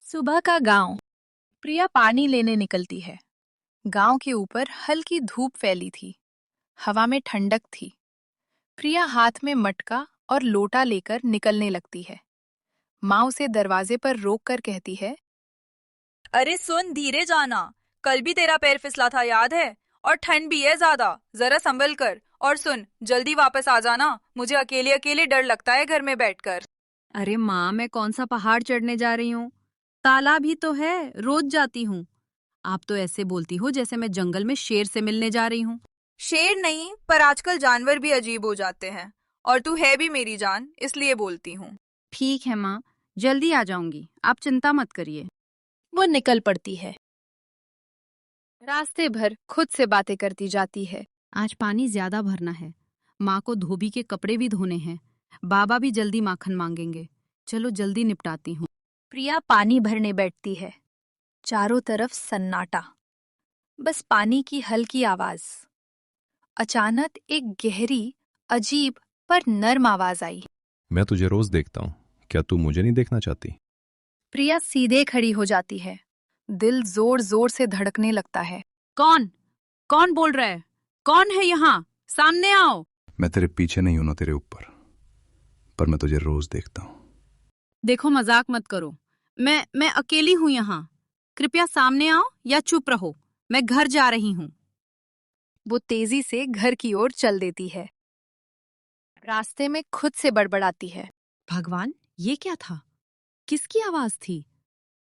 सुबह का गांव। प्रिया पानी लेने निकलती है। गांव के ऊपर हल्की धूप फैली थी। हवा में ठंडक थी। प्रिया हाथ में मटका और लोटा लेकर निकलने लगती है। माँ उसे दरवाजे पर रोक कर कहती है, अरे सुन, धीरे जाना। कल भी तेरा पैर फिसला था, याद है? और ठंड भी है ज्यादा, जरा संभल कर। और सुन, जल्दी वापस आ जाना, मुझे अकेले अकेले डर लगता है घर में बैठकर। अरे माँ, मैं कौन सा पहाड़ चढ़ने जा रही हूँ? तालाब ही तो है, रोज जाती हूँ। आप तो ऐसे बोलती हो जैसे मैं जंगल में शेर से मिलने जा रही हूँ। शेर नहीं, पर आजकल जानवर भी अजीब हो जाते हैं। और तू है भी मेरी जान, इसलिए बोलती हूँ। ठीक है माँ, जल्दी आ जाऊंगी, आप चिंता मत करिए। वो निकल पड़ती है। रास्ते भर खुद से बातें करती जाती है। आज पानी ज्यादा भरना है। माँ को धोबी के कपड़े भी धोने हैं। बाबा भी जल्दी माखन मांगेंगे। चलो जल्दी निपटाती हूँ। प्रिया पानी भरने बैठती है। चारों तरफ सन्नाटा, बस पानी की हल्की आवाज। अचानक एक गहरी, अजीब पर नर्म आवाज आई। मैं तुझे रोज देखता हूँ, क्या तू मुझे नहीं देखना चाहती? प्रिया सीधे खड़ी हो जाती है। दिल जोर जोर से धड़कने लगता है। कौन कौन बोल रहा है? कौन है यहाँ? सामने आओ। मैं तेरे पीछे नहीं हूं ना तेरे ऊपर, पर मैं तुझे रोज देखता हूँ। देखो, मजाक मत करो। मैं अकेली हूँ यहाँ। कृपया सामने आओ या चुप रहो। मैं घर जा रही हूँ। वो तेजी से घर की ओर चल देती है। रास्ते में खुद से बड़बड़ाती है। भगवान, ये क्या था? किसकी आवाज थी?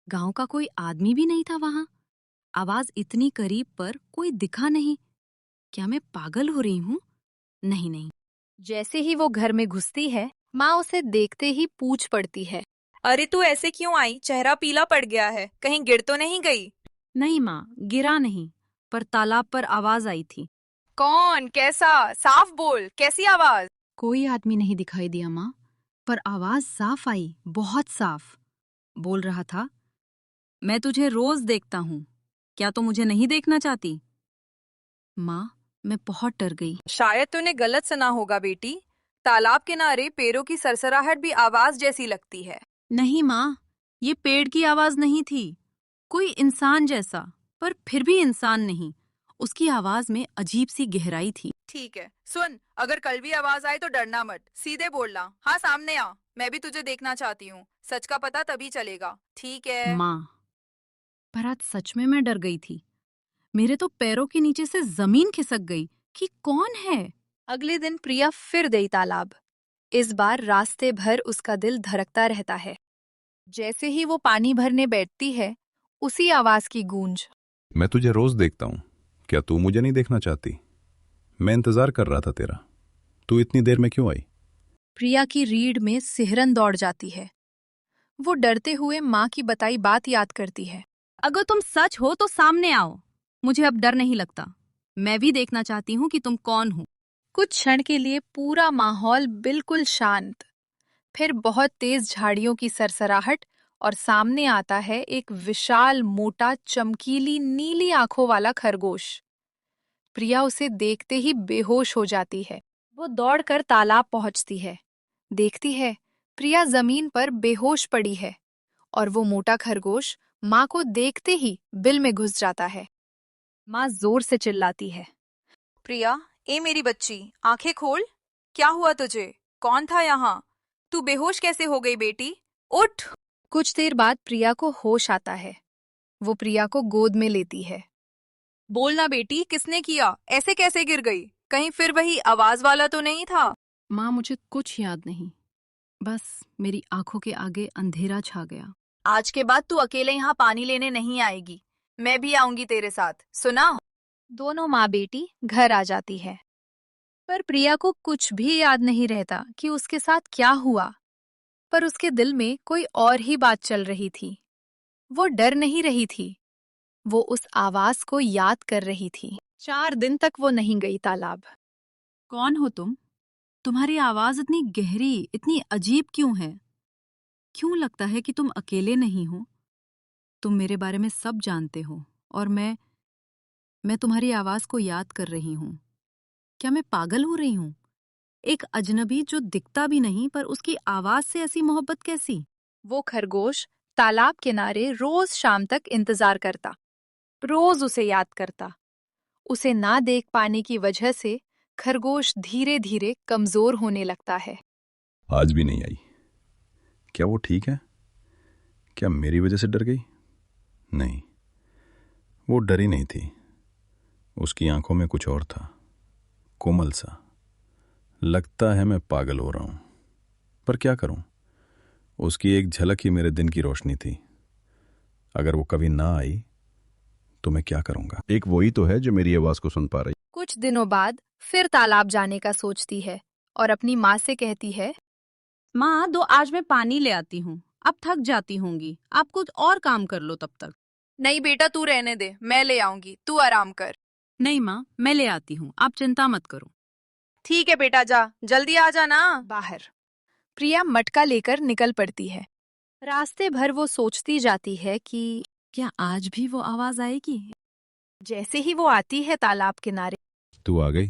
गांव का कोई आदमी भी नहीं था वहां। आवाज इतनी करीब पर कोई दिखा नहीं। क्या मैं पागल हो रही हूँ? नहीं नहीं। जैसे ही वो घर में घुसती है, माँ उसे देखते ही पूछ पड़ती है। अरे तू ऐसे क्यों आई? चेहरा पीला पड़ गया है, कहीं गिर तो नहीं गई? नहीं माँ, गिरा नहीं, पर तालाब पर आवाज आई थी। कौन? कैसा? साफ बोल, कैसी आवाज? कोई आदमी नहीं दिखाई दिया माँ, पर आवाज साफ आई, बहुत साफ। बोल रहा था, मैं तुझे रोज देखता हूँ, क्या तो मुझे नहीं देखना चाहती? माँ, मैं बहुत डर गई। शायद तूने गलत सुना होगा बेटी। तालाब किनारे पेड़ों की सरसराहट भी आवाज जैसी लगती है। नहीं माँ, ये पेड़ की आवाज नहीं थी। कोई इंसान जैसा, पर फिर भी इंसान नहीं। उसकी आवाज में अजीब सी गहराई थी। ठीक है, सुन, अगर कल भी आवाज आए तो डरना मत, सीधे बोलना। हाँ, सामने आ, मैं भी तुझे देखना चाहती हूँ। सच का पता तभी चलेगा, ठीक है? माँ, पर आज सच में मैं डर गई थी। मेरे तो पैरों के नीचे से जमीन खिसक गई कि कौन है। अगले दिन प्रिया फिर गई तालाब। इस बार रास्ते भर उसका दिल धड़कता रहता है। जैसे ही वो पानी भरने बैठती है, उसी आवाज की गूंज। मैं तुझे रोज देखता हूँ, क्या तू मुझे नहीं देखना चाहती? मैं इंतजार कर रहा था तेरा, तू इतनी देर में क्यों आई? प्रिया की रीढ़ में सिहरन दौड़ जाती है। वो डरते हुए माँ की बताई बात याद करती है। अगर तुम सच हो तो सामने आओ। मुझे अब डर नहीं लगता। मैं भी देखना चाहती हूँ कि तुम कौन हो। कुछ क्षण के लिए पूरा माहौल बिल्कुल शांत। फिर बहुत तेज झाड़ियों की सरसराहट और सामने आता है एक विशाल, मोटा, चमकीली नीली आंखों वाला खरगोश। प्रिया उसे देखते ही बेहोश हो जाती है। वो दौड़कर तालाब पहुंचती है। देखती है, प्रिया जमीन पर बेहोश पड़ी है और वो मोटा खरगोश माँ को देखते ही बिल में घुस जाता है। माँ जोर से चिल्लाती है। प्रिया, ए मेरी बच्ची, आंखें खोल। क्या हुआ तुझे? कौन था यहाँ? तू बेहोश कैसे हो गई बेटी? उठ! कुछ देर बाद प्रिया को होश आता है। वो प्रिया को गोद में लेती है। बोलना बेटी, किसने किया? ऐसे कैसे गिर गई? कहीं फिर वही आवाज वाला तो नहीं था? माँ, मुझे कुछ याद नहीं। बस मेरी आंखों के आगे अंधेरा छा गया। आज के बाद तू अकेले यहाँ पानी लेने नहीं आएगी। मैं भी आऊंगी तेरे साथ, सुना? दोनों माँ बेटी घर आ जाती है। पर प्रिया को कुछ भी याद नहीं रहता कि उसके साथ क्या हुआ। पर उसके दिल में कोई और ही बात चल रही थी। वो डर नहीं रही थी, वो उस आवाज को याद कर रही थी। 4 दिन तक वो नहीं गई तालाब। कौन हो तुम? तुम्हारी आवाज इतनी गहरी, इतनी अजीब क्यों है? क्यों लगता है कि तुम अकेले नहीं हो? तुम मेरे बारे में सब जानते हो और मैं तुम्हारी आवाज को याद कर रही हूँ। क्या मैं पागल हो रही हूँ? एक अजनबी जो दिखता भी नहीं, पर उसकी आवाज से ऐसी मोहब्बत कैसी? वो खरगोश तालाब किनारे रोज शाम तक इंतजार करता, रोज उसे याद करता। उसे ना देख पाने की वजह से खरगोश धीरे धीरे कमजोर होने लगता है। आज भी नहीं आई। क्या वो ठीक है? क्या मेरी वजह से डर गई? नहीं, वो डरी नहीं थी। उसकी आंखों में कुछ और था, कोमल सा। लगता है मैं पागल हो रहा हूं, पर क्या करूं? उसकी एक झलक ही मेरे दिन की रोशनी थी। अगर वो कभी ना आई तो मैं क्या करूंगा? एक वही तो है जो मेरी आवाज को सुन पा रही। कुछ दिनों बाद फिर तालाब जाने का सोचती है और अपनी माँ से कहती है, माँ, दो आज मैं पानी ले आती हूँ। अब थक जाती होंगी, आप कुछ और काम कर लो तब तक। नहीं बेटा, तू रहने दे, मैं ले आऊंगी, तू आराम कर। नहीं माँ, मैं ले आती हूँ, आप चिंता मत करो। ठीक है बेटा, जा जल्दी आ जाना। बाहर प्रिया मटका लेकर निकल पड़ती है। रास्ते भर वो सोचती जाती है कि क्या आज भी वो आवाज आएगी? जैसे ही वो आती है तालाब किनारे, तू आ गई?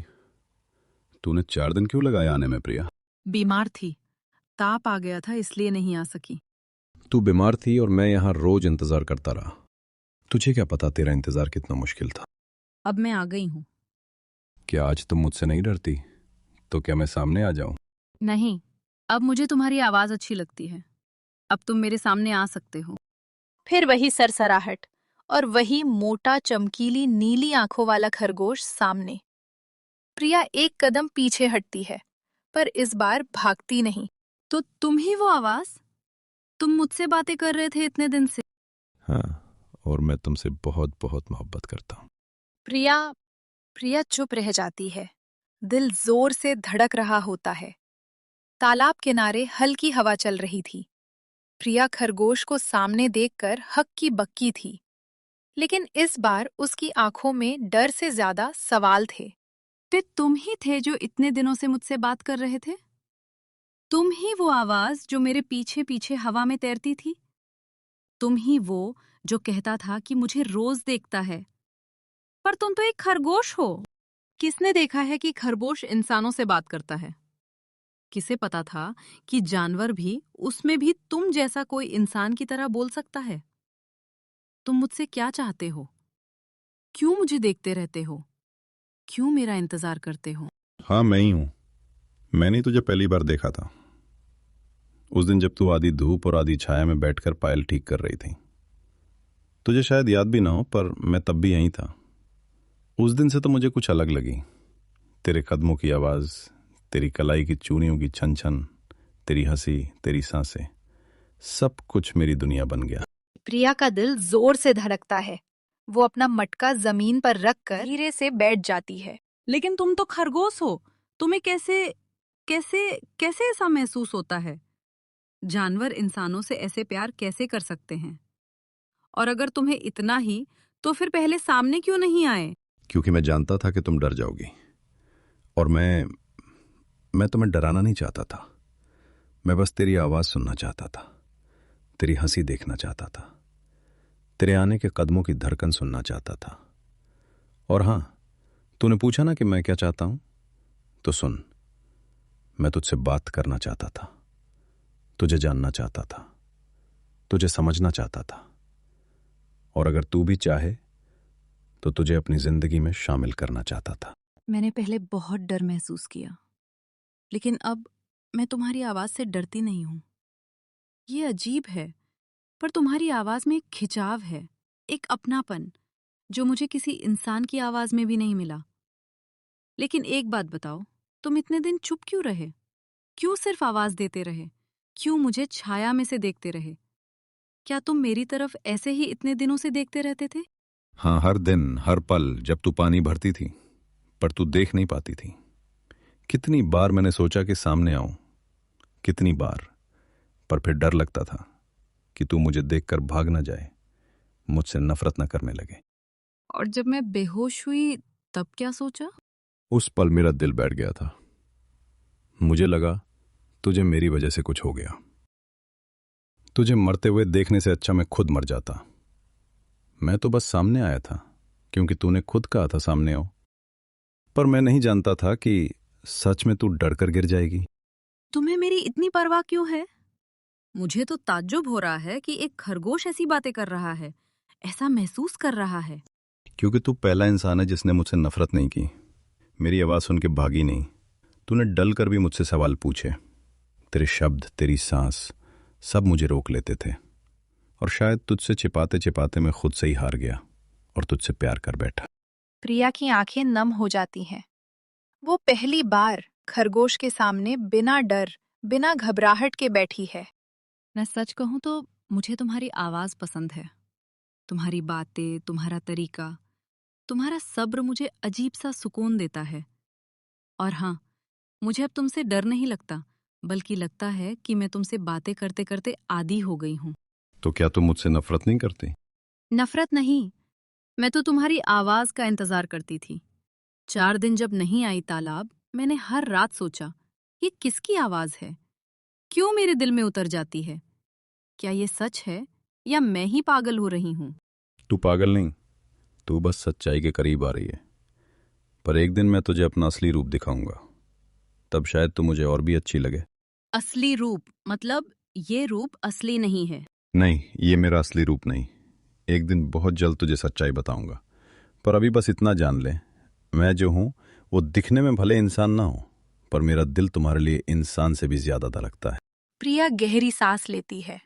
तूने 4 दिन क्यों लगाया आने में प्रिया? बीमार थी, ताप आ गया था इसलिए नहीं आ सकी। तू बीमार थी और मैं यहाँ रोज इंतजार करता रहा। तुझे क्या पता तेरा इंतजार कितना मुश्किल था। अब मैं आ गई हूँ। क्या आज तुम मुझसे नहीं डरती? तो क्या मैं सामने आ जाऊं? नहीं, अब मुझे तुम्हारी आवाज अच्छी लगती है। अब तुम मेरे सामने आ सकते हो। फिर वही सरसराहट और वही मोटा चमकीली नीली आंखों वाला खरगोश सामने। प्रिया एक कदम पीछे हटती है, पर इस बार भागती नहीं। तो तुम ही वो आवाज? तुम मुझसे बातें कर रहे थे इतने दिन से। हाँ, और मैं तुमसे बहुत बहुत मोहब्बत करता हूँ। प्रिया प्रिया चुप रह जाती है। दिल जोर से धड़क रहा होता है। तालाब किनारे हल्की हवा चल रही थी। प्रिया खरगोश को सामने देखकर हक्की बक्की थी, लेकिन इस बार उसकी आंखों में डर से ज्यादा सवाल थे। फिर तुम ही थे जो इतने दिनों से मुझसे बात कर रहे थे? तुम ही वो आवाज जो मेरे पीछे पीछे हवा में तैरती थी? तुम ही वो जो कहता था कि मुझे रोज देखता है? पर तुम तो एक खरगोश हो। किसने देखा है कि खरगोश इंसानों से बात करता है? किसे पता था कि जानवर भी, उसमें भी तुम जैसा कोई इंसान की तरह बोल सकता है? तुम मुझसे क्या चाहते हो? क्यों मुझे देखते रहते हो? क्यों मेरा इंतजार करते हो? हाँ, मैं ही हूँ। मैंने तुझे पहली बार देखा था उस दिन जब तू आधी धूप और आधी छाया में बैठकर पायल ठीक कर रही थी। तुझे शायद याद भी ना हो, पर मैं तब भी यहीं था। उस दिन से तो मुझे कुछ अलग लगी। तेरे कदमों की आवाज, तेरी कलाई की चूड़ियों की छन छन, तेरी हंसी, तेरी सांसें, सब कुछ मेरी दुनिया बन गया। प्रिया का दिल जोर से धड़कता है। वो अपना मटका जमीन पर रखकर धीरे से बैठ जाती है। लेकिन तुम तो खरगोश हो। तुम्हें कैसे कैसे कैसे ऐसा महसूस होता है? जानवर इंसानों से ऐसे प्यार कैसे कर सकते हैं? और अगर तुम्हें इतना ही, तो फिर पहले सामने क्यों नहीं आए? क्योंकि मैं जानता था कि तुम डर जाओगी, और मैं तुम्हें डराना नहीं चाहता था। मैं बस तेरी आवाज सुनना चाहता था, तेरी हंसी देखना चाहता था, तेरे आने के कदमों की धड़कन सुनना चाहता था। और हां, तूने पूछा ना कि मैं क्या चाहता हूं, तो सुन, मैं तुझसे बात करना चाहता था, तुझे जानना चाहता था, तुझे समझना चाहता था, और अगर तू भी चाहे तो तुझे अपनी जिंदगी में शामिल करना चाहता था। मैंने पहले बहुत डर महसूस किया, लेकिन अब मैं तुम्हारी आवाज से डरती नहीं हूं। ये अजीब है, पर तुम्हारी आवाज में एक खिंचाव है, एक अपनापन, जो मुझे किसी इंसान की आवाज में भी नहीं मिला। लेकिन एक बात बताओ, तुम इतने दिन चुप क्यों रहे? क्यों सिर्फ आवाज देते रहे? क्यों मुझे छाया में से देखते रहे? क्या तुम मेरी तरफ ऐसे ही इतने दिनों से देखते रहते थे? हाँ, हर दिन, हर पल, जब तू पानी भरती थी, पर तू देख नहीं पाती थी। कितनी बार मैंने सोचा कि सामने आऊं, कितनी बार, पर फिर डर लगता था कि तू मुझे देखकर भाग ना जाए, मुझसे नफरत न करने लगे। और जब मैं बेहोश हुई, तब क्या सोचा? उस पल मेरा दिल बैठ गया था। मुझे लगा तुझे मेरी वजह से कुछ हो गया। तुझे मरते हुए देखने से अच्छा मैं खुद मर जाता। मैं तो बस सामने आया था क्योंकि तूने खुद कहा था सामने आओ, पर मैं नहीं जानता था कि सच में तू डर कर गिर जाएगी। तुम्हें मेरी इतनी परवाह क्यों है? मुझे तो ताज्जुब हो रहा है कि एक खरगोश ऐसी बातें कर रहा है, ऐसा महसूस कर रहा है। क्योंकि तू पहला इंसान है जिसने मुझसे नफरत नहीं की, मेरी आवाज़ सुन के भागी नहीं। तूने डल कर भी मुझसे सवाल पूछे। तेरे शब्द, तेरी सांस, सब मुझे रोक लेते थे, और शायद तुझसे छिपाते छिपाते मैं खुद से ही हार गया और तुझसे प्यार कर बैठा। प्रिया की आंखें नम हो जाती हैं। वो पहली बार खरगोश के सामने बिना डर, बिना घबराहट के बैठी है। मैं सच कहूं तो मुझे तुम्हारी आवाज पसंद है। तुम्हारी बातें, तुम्हारा तरीका, तुम्हारा सब्र मुझे अजीब सा सुकून देता है। और हाँ, मुझे अब तुमसे डर नहीं लगता, बल्कि लगता है कि मैं तुमसे बातें करते करते आदी हो गई हूं। तो क्या तुम मुझसे नफरत नहीं करती? नफरत नहीं, मैं तो तुम्हारी आवाज का इंतजार करती थी। 4 दिन जब नहीं आई तालाब, मैंने हर रात सोचा, ये किसकी आवाज है? क्यों मेरे दिल में उतर जाती है? क्या ये सच है या मैं ही पागल हो रही हूं? तू पागल नहीं, तू बस सच्चाई के करीब आ रही है। पर एक दिन मैं तुझे अपना असली रूप दिखाऊंगा, तब शायद तू मुझे और भी अच्छी लगे। असली रूप मतलब ये रूप असली नहीं है। नहीं, ये मेरा असली रूप नहीं। एक दिन बहुत जल्द तुझे सच्चाई बताऊंगा। पर अभी बस इतना जान ले, मैं जो हूं वो दिखने में भले इंसान ना हो, पर मेरा दिल तुम्हारे लिए इंसान से भी ज्यादा धड़कता है। प्रिया गहरी सांस लेती है।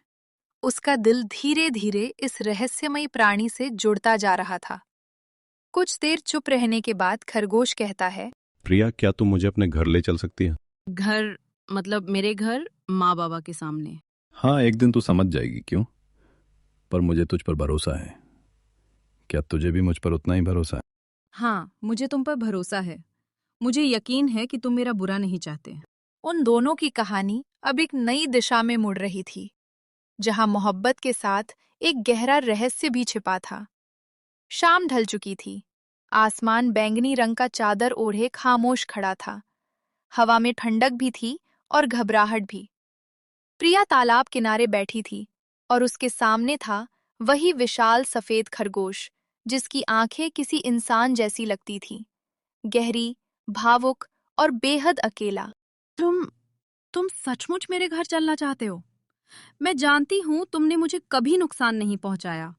उसका दिल धीरे धीरे इस रहस्यमयी प्राणी से जुड़ता जा रहा था। कुछ देर चुप रहने के बाद खरगोश कहता है, प्रिया, क्या तुम मुझे अपने घर ले चल सकती है? घर मतलब मेरे घर, माँ बाबा के सामने। हाँ, एक दिन तू समझ जाएगी क्यों। पर मुझे तुझ पर भरोसा है। क्या तुझे भी मुझ पर उतना ही भरोसा है? हाँ, मुझे तुम पर भरोसा है। मुझे यकीन है कि तुम मेरा बुरा नहीं चाहते। उन दोनों की कहानी अब एक नई दिशा में मुड़ रही थी, जहां मोहब्बत के साथ एक गहरा रहस्य भी छिपा था। शाम ढल चुकी थी। आसमान बैंगनी रंग का चादर ओढ़े खामोश खड़ा था। हवा में ठंडक भी थी और घबराहट भी। प्रिया तालाब किनारे बैठी थी और उसके सामने था वही विशाल सफेद खरगोश, जिसकी आंखें किसी इंसान जैसी लगती थीं, गहरी, भावुक और बेहद अकेला। तुम सचमुच मेरे घर चलना चाहते हो? मैं जानती हूँ तुमने मुझे कभी नुकसान नहीं पहुंचाया,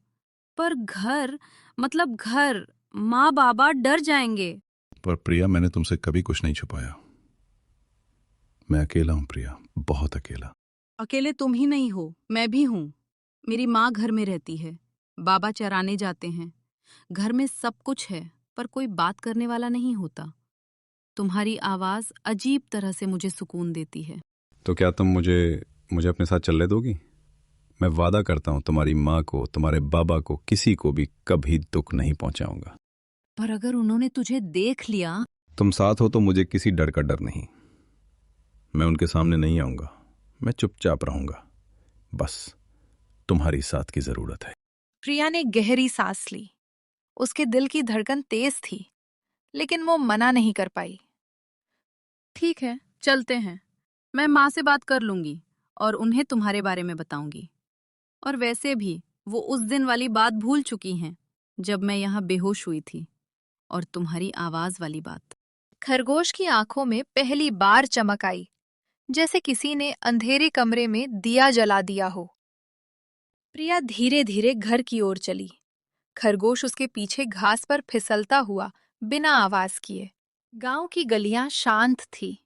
पर घर मतलब घर, माँ बाबा डर जाएंगे। पर प्रिया, मैंने तुमसे कभी कुछ नहीं छुपाया। मैं अकेला हूं प्रिया, बहुत अकेला। अकेले तुम ही नहीं हो, मैं भी हूँ। मेरी माँ घर में रहती है, बाबा चराने जाते हैं। घर में सब कुछ है, पर कोई बात करने वाला नहीं होता। तुम्हारी आवाज अजीब तरह से मुझे सुकून देती है। तो क्या तुम मुझे मुझे अपने साथ चलने दोगी? मैं वादा करता हूं तुम्हारी माँ को, तुम्हारे बाबा को, किसी को भी कभी दुख नहीं पहुंचाऊंगा। पर अगर उन्होंने तुझे देख लिया? तुम साथ हो तो मुझे किसी डर का डर नहीं। मैं उनके सामने नहीं आऊंगा, मैं चुपचाप रहूंगा। बस तुम्हारी साथ की जरूरत है। प्रिया ने गहरी सांस ली। उसके दिल की धड़कन तेज थी, लेकिन वो मना नहीं कर पाई। ठीक है, चलते हैं। मैं माँ से बात कर लूंगी और उन्हें तुम्हारे बारे में बताऊंगी। और वैसे भी वो उस दिन वाली बात भूल चुकी हैं, जब मैं यहाँ बेहोश हुई थी, और तुम्हारी आवाज वाली बात। खरगोश की आंखों में पहली बार चमक आई, जैसे किसी ने अंधेरे कमरे में दिया जला दिया हो। प्रिया धीरे धीरे घर की ओर चली। खरगोश उसके पीछे घास पर फिसलता हुआ बिना आवाज किए। गांव की गलियां शांत थी।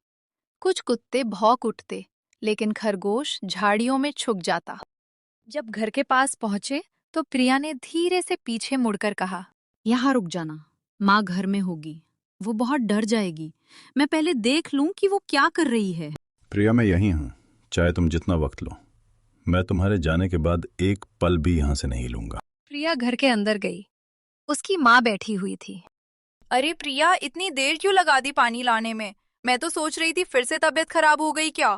कुछ कुत्ते भौंक उठते, लेकिन खरगोश झाड़ियों में छुप जाता। जब घर के पास पहुंचे तो प्रिया ने धीरे से पीछे मुड़कर कहा, यहाँ रुक जाना, माँ घर में होगी, वो बहुत डर जाएगी। मैं पहले देख लूं कि वो क्या कर रही है। प्रिया, मैं यहीं हूं, चाहे तुम जितना वक्त लो। मैं तुम्हारे जाने के बाद एक पल भी यहां से नहीं लूंगा। प्रिया घर के अंदर गई। उसकी माँ बैठी हुई थी। अरे प्रिया, इतनी देर क्यों लगा दी पानी लाने में? मैं तो सोच रही थी फिर से तबीयत खराब हो गई क्या।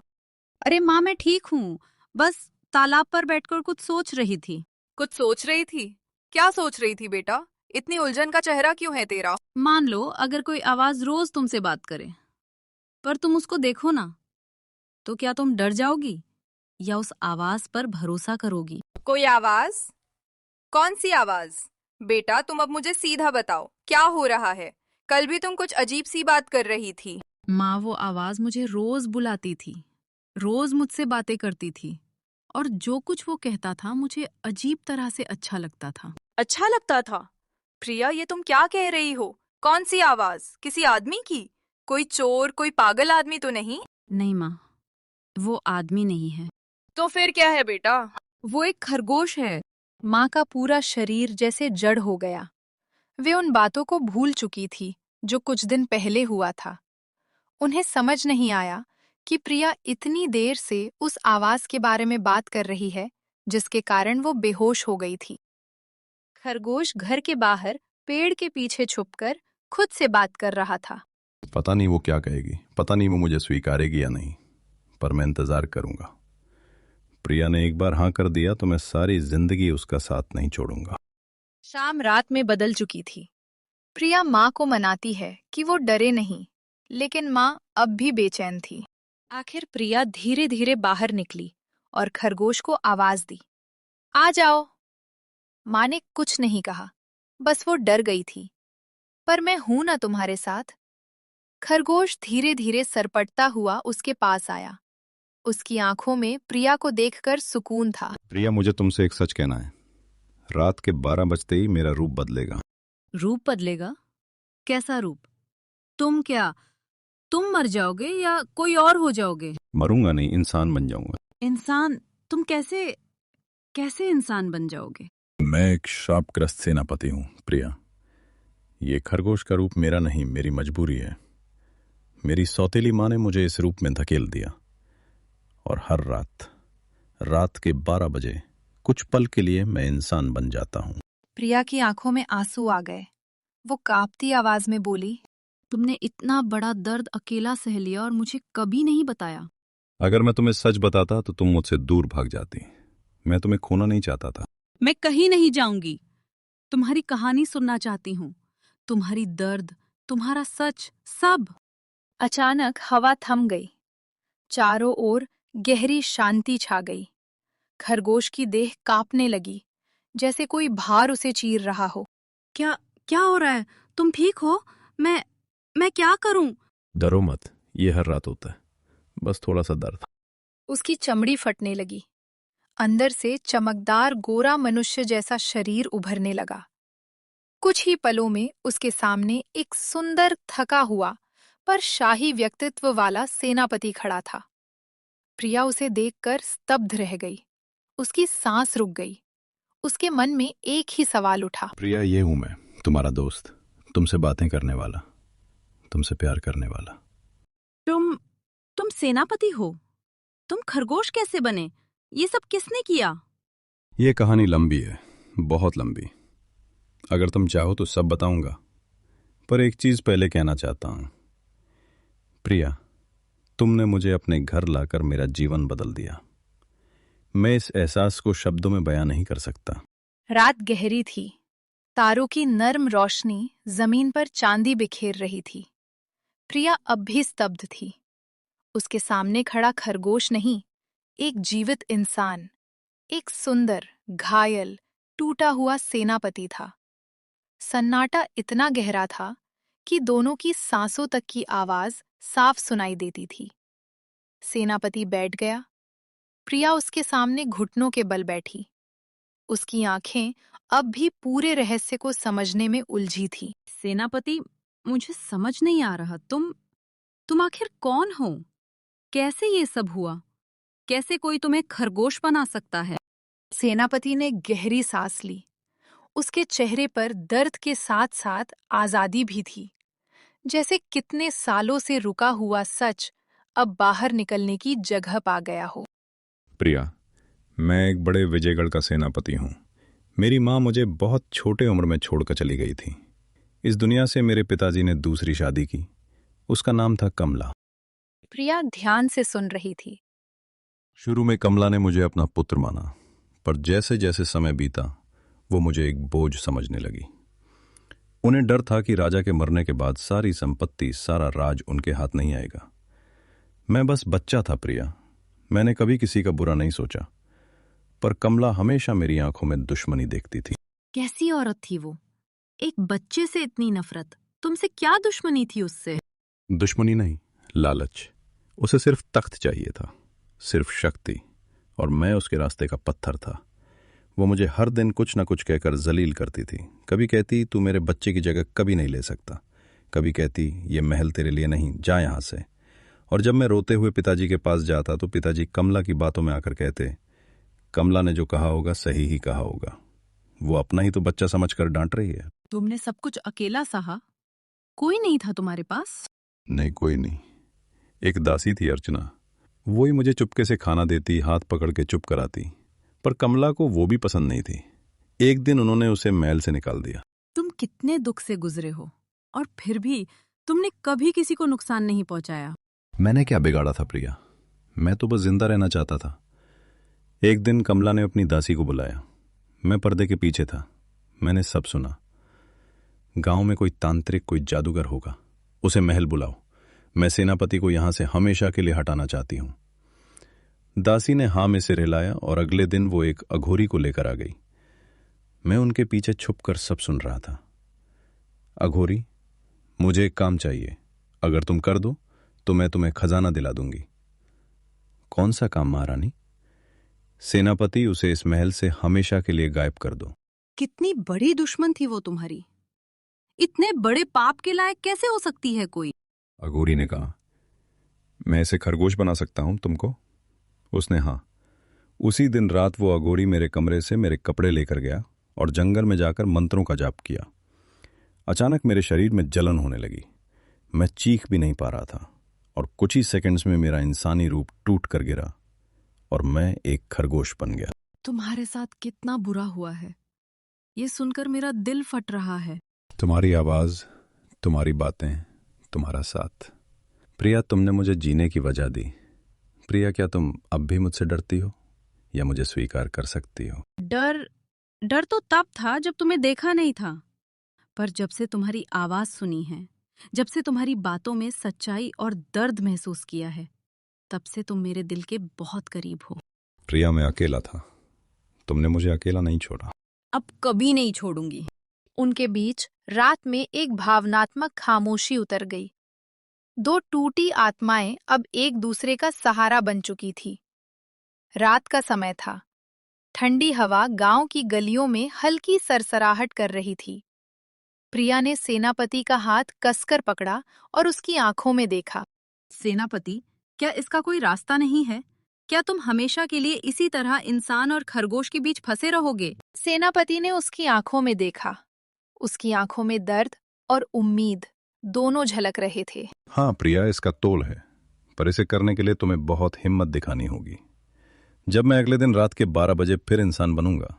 अरे माँ, मैं ठीक हूँ, बस तालाब पर बैठकर कुछ सोच रही थी। कुछ सोच रही थी? क्या सोच रही थी बेटा? इतनी उलझन का चेहरा क्यों है तेरा? मान लो अगर कोई आवाज रोज तुमसे बात करे, पर तुम उसको देखो ना, तो क्या तुम डर जाओगी या उस आवाज पर भरोसा करोगी? कोई आवाज? कौन सी आवाज? बेटा तुम अब मुझे सीधा बताओ, क्या हो रहा है? कल भी तुम कुछ अजीब सी बात कर रही थी। माँ, वो आवाज मुझे रोज बुलाती थी, रोज मुझसे बातें करती थी, और जो कुछ वो कहता था मुझे अजीब तरह से अच्छा लगता था। अच्छा लगता था? प्रिया, ये तुम क्या कह रही हो? कौन सी आवाज? किसी आदमी की? कोई चोर, कोई पागल आदमी तो नहीं? नहीं माँ, वो आदमी नहीं है। तो फिर क्या है बेटा? वो एक खरगोश है। माँ का पूरा शरीर जैसे जड़ हो गया। वे उन बातों को भूल चुकी थी जो कुछ दिन पहले हुआ था। उन्हें समझ नहीं आया कि प्रिया इतनी देर से उस आवाज के बारे में बात कर रही है जिसके कारण वो बेहोश हो गई थी। खरगोश घर के बाहर पेड़ के पीछे छुपकर खुद से बात कर रहा था। पता नहीं वो क्या कहेगी, पता नहीं वो मुझे स्वीकारेगी या नहीं, पर मैं इंतजार करूंगा। प्रिया ने एक बार हाँ कर दिया तो मैं सारी जिंदगी उसका साथ नहीं छोड़ूंगा। शाम रात में बदल चुकी थी। प्रिया माँ को मनाती है कि वो डरे नहीं, लेकिन माँ अब भी बेचैन थी। आखिर प्रिया धीरे धीरे बाहर निकली और खरगोश को आवाज दी, आ जाओ। माँ ने कुछ नहीं कहा, बस वो डर गई थी। पर मैं हूं ना तुम्हारे साथ। खरगोश धीरे धीरे सरपटता हुआ उसके पास आया। उसकी आंखों में प्रिया को देखकर सुकून था। प्रिया, मुझे तुमसे एक सच कहना है। रात के 12 बजते ही मेरा रूप बदलेगा। रूप बदलेगा? कैसा रूप? तुम क्या, तुम मर जाओगे या कोई और हो जाओगे? मरूंगा नहीं, इंसान बन जाऊंगा। इंसान? तुम कैसे कैसे इंसान बन जाओगे? मैं एक शापग्रस्त सेनापति हूँ प्रिया। ये खरगोश का रूप मेरा नहीं, मेरी मजबूरी है। मेरी सौतेली माँ ने मुझे इस रूप में धकेल दिया और हर रात रात के 12 बजे कुछ पल के लिए मैं इंसान बन जाता हूँ। प्रिया की आंखों में आंसू आ गए। वो कांपती आवाज में बोली, तुमने इतना बड़ा दर्द अकेला सह लिया और मुझे कभी नहीं बताया। अगर मैं तुम्हें सच बताता तो तुम मुझसे दूर भाग जाती। मैं तुम्हें खोना नहीं चाहता था। मैं कहीं नहीं जाऊंगी। तुम्हारी कहानी सुनना चाहती हूँ, तुम्हारी दर्द, तुम्हारा सच, सब। अचानक हवा थम गई। चारों ओर गहरी शांति छा गई। खरगोश की देह कांपने लगी, जैसे कोई भार उसे चीर रहा हो। क्या क्या हो रहा है? तुम ठीक हो? मैं क्या करूं? डरो मत, ये हर रात होता है, बस थोड़ा सा दर्द। उसकी चमड़ी फटने लगी। अंदर से चमकदार गोरा मनुष्य जैसा शरीर उभरने लगा। कुछ ही पलों में उसके सामने एक सुंदर, थका हुआ पर शाही व्यक्तित्व वाला सेनापति खड़ा था। प्रिया उसे देखकर स्तब्ध रह गई। उसकी सांस रुक गई। उसके मन में एक ही सवाल उठा। प्रिया, ये हूं मैं, तुम्हारा दोस्त, तुमसे बातें करने वाला, तुमसे प्यार करने वाला। तुम सेनापति हो? तुम खरगोश कैसे बने? ये सब किसने किया? ये कहानी लंबी है, बहुत लंबी। अगर तुम चाहो तो सब बताऊंगा, पर एक चीज पहले कहना चाहता हूं। प्रिया, तुमने मुझे अपने घर लाकर मेरा जीवन बदल दिया। मैं इस एहसास को शब्दों में बयां नहीं कर सकता। रात गहरी थी। तारों की नर्म रोशनी जमीन पर चांदी बिखेर रही थी। प्रिया अब भी स्तब्ध थी। उसके सामने खड़ा खरगोश नहीं, एक जीवित इंसान, एक सुंदर, घायल, टूटा हुआ सेनापति था। सन्नाटा इतना गहरा था कि दोनों की सांसों तक की आवाज साफ सुनाई देती थी। सेनापति बैठ गया। प्रिया उसके सामने घुटनों के बल बैठी। उसकी आंखें अब भी पूरे रहस्य को समझने में उलझी थी। सेनापति, मुझे समझ नहीं आ रहा, तुम आखिर कौन हो? कैसे ये सब हुआ? कैसे कोई तुम्हें खरगोश बना सकता है? सेनापति ने गहरी सांस ली। उसके चेहरे पर दर्द के साथ साथ आजादी भी थी, जैसे कितने सालों से रुका हुआ सच अब बाहर निकलने की जगह पा गया हो। प्रिया, मैं एक बड़े विजयगढ़ का सेनापति हूँ। मेरी माँ मुझे बहुत छोटे उम्र में छोड़कर चली गई थी। इस दुनिया से मेरे पिताजी ने दूसरी शादी की। उसका नाम था कमला। प्रिया ध्यान से सुन रही थी। शुरू में कमला ने मुझे अपना पुत्र माना, पर जैसे जैसे समय बीता वो मुझे एक बोझ समझने लगी। उन्हें डर था कि राजा के मरने के बाद सारी संपत्ति, सारा राज उनके हाथ नहीं आएगा। मैं बस बच्चा था प्रिया, मैंने कभी किसी का बुरा नहीं सोचा, पर कमला हमेशा मेरी आंखों में दुश्मनी देखती थी। कैसी औरत थी वो? एक बच्चे से इतनी नफरत? तुमसे क्या दुश्मनी थी उससे? दुश्मनी नहीं, लालच। उसे सिर्फ तख्त चाहिए था, सिर्फ शक्ति, और मैं उसके रास्ते का पत्थर था। वो मुझे हर दिन कुछ न कुछ कहकर जलील करती थी। कभी कहती तू मेरे बच्चे की जगह कभी नहीं ले सकता, कभी कहती ये महल तेरे लिए नहीं, जा यहाँ से। और जब मैं रोते हुए पिताजी के पास जाता तो पिताजी कमला की बातों में आकर कहते, कमला ने जो कहा होगा सही ही कहा होगा, वो अपना ही तो बच्चा समझकर डांट रही है। तुमने सब कुछ अकेला सहा? कोई नहीं था तुम्हारे पास? नहीं, कोई नहीं। एक दासी थी अर्चना, वो ही मुझे चुपके से खाना देती, हाथ पकड़ के चुप कराती। पर कमला को वो भी पसंद नहीं थी। एक दिन उन्होंने उसे महल से निकाल दिया। तुम कितने दुख से गुजरे हो और फिर भी तुमने कभी किसी को नुकसान नहीं पहुंचाया। मैंने क्या बिगाड़ा था प्रिया? मैं तो बस जिंदा रहना चाहता था। एक दिन कमला ने अपनी दासी को बुलाया। मैं पर्दे के पीछे था। मैंने सब सुना। गांव में कोई तांत्रिक, कोई जादूगर होगा, उसे महल बुलाओ। मैं सेनापति को यहां से हमेशा के लिए हटाना चाहती हूं। दासी ने हां में सिर हिलाया और अगले दिन वो एक अघोरी को लेकर आ गई। मैं उनके पीछे छुपकर सब सुन रहा था। अघोरी, मुझे एक काम चाहिए, अगर तुम कर दो तो मैं तुम्हें खजाना दिला दूंगी। कौन सा काम महारानी? सेनापति, उसे इस महल से हमेशा के लिए गायब कर दो। कितनी बड़ी दुश्मन थी वो तुम्हारी? इतने बड़े पाप के लायक कैसे हो सकती है कोई? अघोरी ने कहा, मैं इसे खरगोश बना सकता हूं तुमको? उसने हां। उसी दिन रात वो अघोरी मेरे कमरे से मेरे कपड़े लेकर गया और जंगल में जाकर मंत्रों का जाप किया। अचानक मेरे शरीर में जलन होने लगी। मैं चीख भी नहीं पा रहा था और कुछ ही सेकंड्स में मेरा इंसानी रूप टूट कर गिरा और मैं एक खरगोश बन गया। तुम्हारे साथ कितना बुरा हुआ है, ये सुनकर मेरा दिल फट रहा है। तुम्हारी आवाज, तुम्हारी बातें, तुम्हारा साथ। प्रिया, तुमने मुझे जीने की वजह दी। प्रिया, क्या तुम अब भी मुझसे डरती हो या मुझे स्वीकार कर सकती हो? डर तो तब था जब तुम्हें देखा नहीं था, पर जब से तुम्हारी आवाज सुनी है, जब से तुम्हारी बातों में सच्चाई और दर्द महसूस किया है, तब से तुम मेरे दिल के बहुत करीब हो। प्रिया, मैं अकेला था, तुमने मुझे अकेला नहीं छोड़ा। अब कभी नहीं छोड़ूंगी। उनके बीच रात में एक भावनात्मक खामोशी उतर गई। दो टूटी आत्माएं अब एक दूसरे का सहारा बन चुकी थी। रात का समय था। ठंडी हवा गांव की गलियों में हल्की सरसराहट कर रही थी। प्रिया ने सेनापति का हाथ कसकर पकड़ा और उसकी आंखों में देखा। सेनापति, क्या इसका कोई रास्ता नहीं है? क्या तुम हमेशा के लिए इसी तरह इंसान और खरगोश के बीच फंसे रहोगे? सेनापति ने उसकी आंखों में देखा। उसकी आंखों में दर्द और उम्मीद दोनों झलक रहे थे। हाँ प्रिया, इसका तोल है, पर इसे करने के लिए तुम्हें बहुत हिम्मत दिखानी होगी। जब मैं अगले दिन रात के 12 बजे फिर इंसान बनूंगा,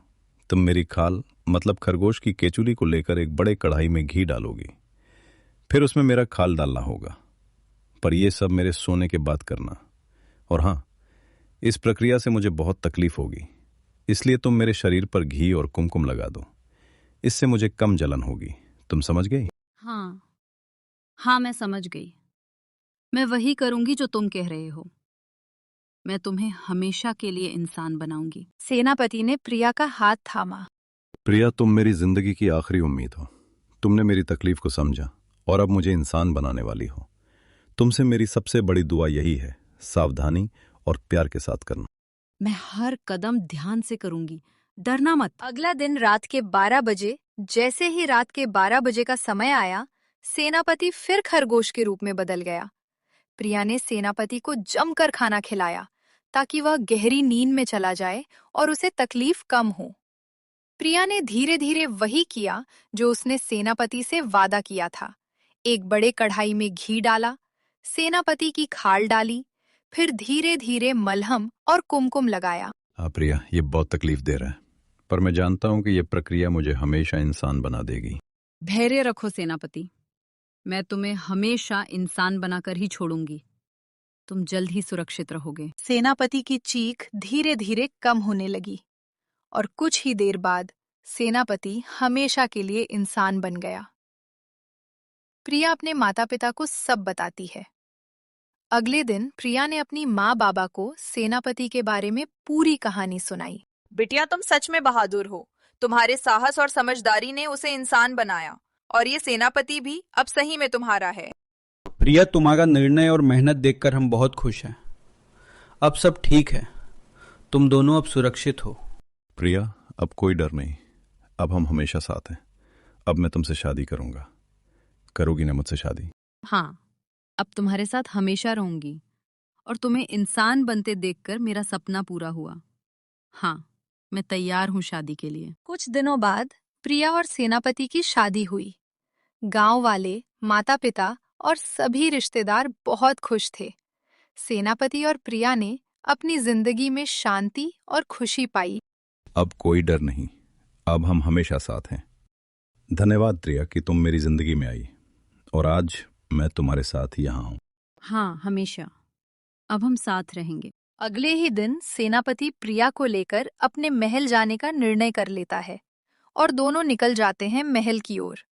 तुम मेरी खाल मतलब खरगोश की केचुली को लेकर एक बड़े कढ़ाई में घी डालोगी। फिर उसमें मेरा खाल डालना होगा, पर यह सब मेरे सोने के बाद करना। और हाँ, इस प्रक्रिया से मुझे बहुत तकलीफ होगी, इसलिए तुम मेरे शरीर पर घी और कुमकुम लगा दो। इससे मुझे कम जलन होगी। तुम समझ गई? हाँ, मैं समझ गई। मैं वही करूंगी जो तुम कह रहे हो। मैं तुम्हें हमेशा के लिए इंसान बनाऊंगी। सेनापति ने प्रिया का हाथ थामा। प्रिया, तुम मेरी जिंदगी की आखिरी उम्मीद हो। तुमने मेरी तकलीफ को समझा और अब मुझे इंसान बनाने वाली हो। तुमसे मेरी सबसे बड़ी दुआ यही है, सावधानी और प्यार के साथ करना। मैं हर कदम ध्यान से करूंगी, डरना मत। अगला दिन रात के 12 बजे, जैसे ही रात के 12 बजे का समय आया, सेनापति फिर खरगोश के रूप में बदल गया। प्रिया ने सेनापति को जमकर खाना खिलाया ताकि वह गहरी नींद में चला जाए और उसे तकलीफ कम हो। प्रिया ने धीरे धीरे वही किया जो उसने सेनापति से वादा किया था। एक बड़े कढ़ाई में घी डाला, सेनापति की खाल डाली, फिर धीरे धीरे मलहम और कुमकुम लगाया। हाँ प्रिया, ये बहुत तकलीफ दे रहा है, पर मैं जानता हूं कि यह प्रक्रिया मुझे हमेशा इंसान बना देगी। धैर्य रखो सेनापति, मैं तुम्हें हमेशा इंसान बनाकर ही छोड़ूंगी। तुम जल्द ही सुरक्षित रहोगे। सेनापति की चीख धीरे धीरे कम होने लगी और कुछ ही देर बाद सेनापति हमेशा के लिए इंसान बन गया। प्रिया अपने माता पिता को सब बताती है। अगले दिन प्रिया ने अपनी माँ बाबा को सेनापति के बारे में पूरी कहानी सुनाई। बिटिया, तुम सच में बहादुर हो। तुम्हारे साहस और समझदारी ने उसे इंसान बनाया और ये सेनापति भी अब सही में तुम्हारा है। प्रिया, तुम्हारा निर्णय और मेहनत देखकर हम बहुत खुश हैं। अब सब ठीक है। तुम दोनों अब सुरक्षित हो। प्रिया, अब कोई डर नहीं। अब हम हमेशा साथ हैं। अब मैं तुमसे शादी करूंगा। करोगी ना मुझसे शादी? हाँ, अब तुम्हारे साथ हमेशा रहूंगी और तुम्हें इंसान बनते देखकर मेरा सपना पूरा हुआ। हाँ, मैं तैयार हूँ शादी के लिए। कुछ दिनों बाद प्रिया और सेनापति की शादी हुई। गांव वाले, माता पिता और सभी रिश्तेदार बहुत खुश थे। सेनापति और प्रिया ने अपनी जिंदगी में शांति और खुशी पाई। अब कोई डर नहीं। अब हम हमेशा साथ हैं। धन्यवाद प्रिया कि तुम मेरी जिंदगी में आई और आज मैं तुम्हारे साथ यहाँ हूँ। हाँ, हमेशा। अब हम साथ रहेंगे। अगले ही दिन सेनापति प्रिया को लेकर अपने महल जाने का निर्णय कर लेता है और दोनों निकल जाते हैं महल की ओर।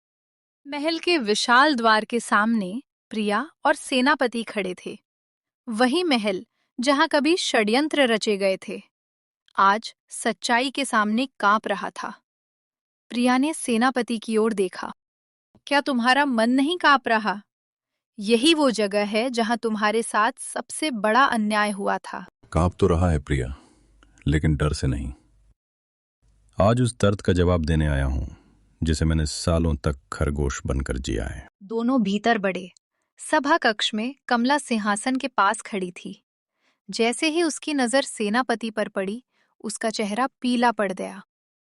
महल के विशाल द्वार के सामने प्रिया और सेनापति खड़े थे। वही महल जहां कभी षड्यंत्र रचे गए थे, आज सच्चाई के सामने कांप रहा था। प्रिया ने सेनापति की ओर देखा। क्या तुम्हारा मन नहीं कांप रहा? यही वो जगह है जहां तुम्हारे साथ सबसे बड़ा अन्याय हुआ था। कांप तो रहा है प्रिया, लेकिन डर से नहीं। आज उस दर्द का जवाब देने आया हूं जिसे मैंने सालों तक खरगोश बनकर जिया है। दोनों भीतर बढ़े। सभा कक्ष में कमला सिंहासन के पास खड़ी थी। जैसे ही उसकी नजर सेनापति पर पड़ी, उसका चेहरा पीला पड़ गया।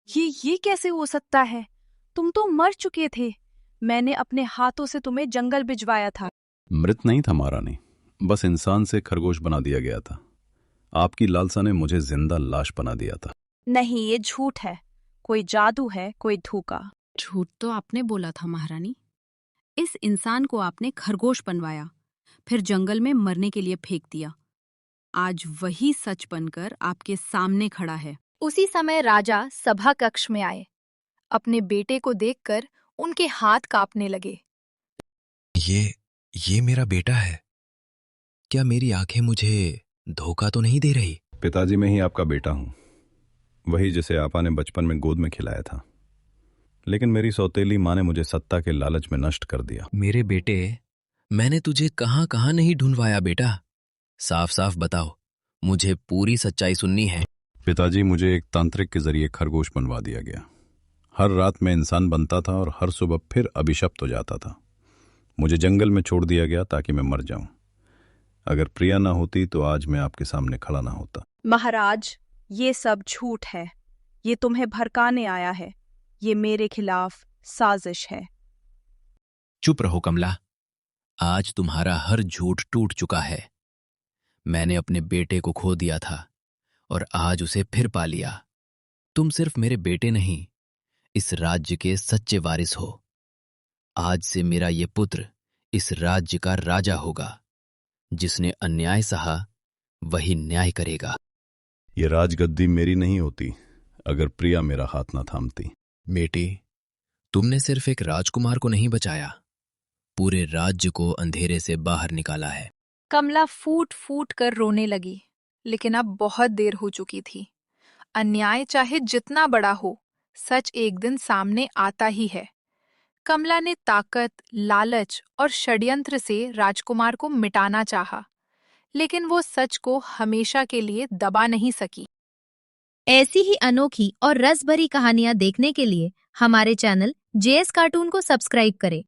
ये कैसे हो सकता है? तुम तो मर चुके थे। मैंने अपने हाथों से तुम्हें जंगल भिजवाया था। मृत नहीं था महारानी, बस इंसान से खरगोश बना दिया गया था। आपकी लालसा ने मुझे जिंदा लाश बना दिया था। नहीं, ये झूठ है। कोई जादू है, कोई धोखा। झूठ तो आपने बोला था महारानी। इस इंसान को आपने खरगोश बनवाया, फिर जंगल में मरने के लिए फेंक दिया। आज वही सच बनकर आपके सामने खड़ा है। उसी समय राजा सभा कक्ष में आए। अपने बेटे को देखकर उनके हाथ कांपने लगे। ये मेरा बेटा है। क्या मेरी आंखें मुझे धोखा तो नहीं दे रही? पिताजी, मैं ही आपका बेटा हूं, वही जिसे आपा ने बचपन में गोद में खिलाया था। लेकिन मेरी सौतेली माँ ने मुझे सत्ता के लालच में नष्ट कर दिया। मेरे बेटे, मैंने तुझे कहां कहां नहीं ढूंढवाया बेटा। साफ साफ बताओ, मुझे पूरी सच्चाई सुननी है। पिताजी, मुझे एक तांत्रिक के जरिए खरगोश बनवा दिया गया। हर रात मैं इंसान बनता था और हर सुबह फिर अभिशप्त हो जाता था। मुझे जंगल में छोड़ दिया गया ताकि मैं मर जाऊं। अगर प्रिया ना होती तो आज मैं आपके सामने खड़ा ना होता। महाराज, ये सब झूठ है। ये तुम्हें भड़काने आया है। ये मेरे खिलाफ साजिश है। चुप रहो कमला। आज तुम्हारा हर झूठ टूट चुका है। मैंने अपने बेटे को खो दिया था और आज उसे फिर पा लिया। तुम सिर्फ मेरे बेटे नहीं, इस राज्य के सच्चे वारिस हो। आज से मेरा ये पुत्र इस राज्य का राजा होगा। जिसने अन्याय सहा वही न्याय करेगा। ये राजगद्दी मेरी नहीं होती अगर प्रिया मेरा हाथ ना थामती। बेटी, तुमने सिर्फ एक राजकुमार को नहीं बचाया, पूरे राज्य को अंधेरे से बाहर निकाला है। कमला फूट फूट कर रोने लगी, लेकिन अब बहुत देर हो चुकी थी। अन्याय चाहे जितना बड़ा हो, सच एक दिन सामने आता ही है। कमला ने ताकत, लालच और षड्यंत्र से राजकुमार को मिटाना चाहा, लेकिन वो सच को हमेशा के लिए दबा नहीं सकी। ऐसी ही अनोखी और रस भरी कहानियां देखने के लिए हमारे चैनल जेएस कार्टून को सब्सक्राइब करें